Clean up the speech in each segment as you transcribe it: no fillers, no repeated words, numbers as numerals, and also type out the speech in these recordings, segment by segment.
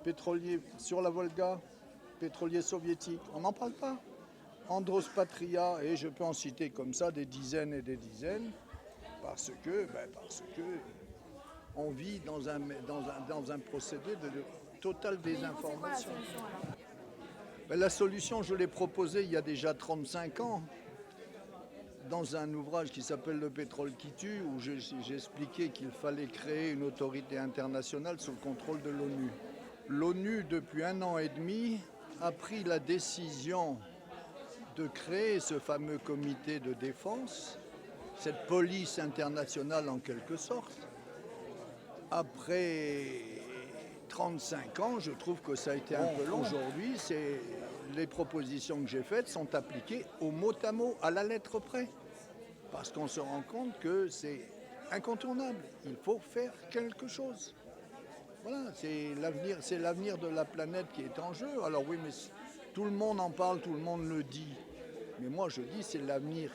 pétrolier sur la Volga, pétrolier soviétique, on n'en parle pas. Andros Patria, et je peux en citer comme ça des dizaines et des dizaines, parce que on vit dans un procédé de totale désinformation. C'est quoi la solution alors? La solution, je l'ai proposée il y a déjà 35 ans, dans un ouvrage qui s'appelle Le pétrole qui tue, où j'expliquais qu'il fallait créer une autorité internationale sous le contrôle de l'ONU. L'ONU, depuis 1 an et demi, a pris la décision de créer ce fameux comité de défense, cette police internationale en quelque sorte. Après 35 ans, je trouve que ça a été un peu long. Aujourd'hui, les propositions que j'ai faites sont appliquées au mot à mot, à la lettre près. Parce qu'on se rend compte que c'est incontournable. Il faut faire quelque chose. Voilà, c'est l'avenir de la planète qui est en jeu. Alors oui, mais tout le monde en parle, tout le monde le dit. Mais moi, je dis c'est l'avenir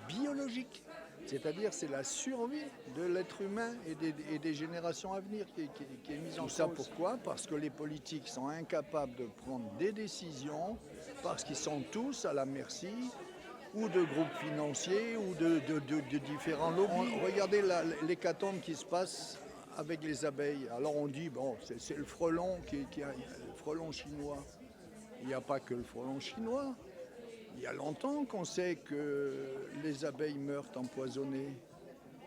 biologique. C'est-à-dire c'est la survie de l'être humain et des générations à venir qui est mise en cause. Tout ça pourquoi? Parce que les politiques sont incapables de prendre des décisions, parce qu'ils sont tous à la merci ou de groupes financiers ou de différents lobbies. Regardez l'hécatombe qui se passe avec les abeilles. Alors on dit, bon, c'est le frelon le frelon chinois. Il n'y a pas que le frelon chinois. Il y a longtemps qu'on sait que les abeilles meurent empoisonnées.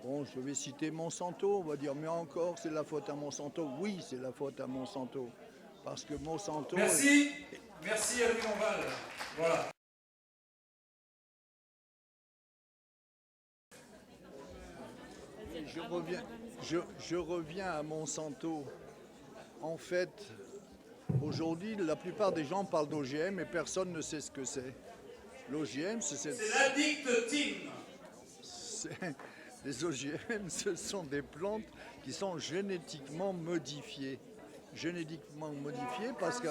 Bon, je vais citer Monsanto, on va dire, mais encore, c'est la faute à Monsanto. Oui, c'est la faute à Monsanto. Parce que Monsanto... Merci, merci à Louis Monval. Voilà. Je reviens à Monsanto. En fait, aujourd'hui, la plupart des gens parlent d'OGM et personne ne sait ce que c'est. L'OGM, c'est l'addict team. Les OGM, ce sont des plantes qui sont génétiquement modifiées. Génétiquement modifiées parce que...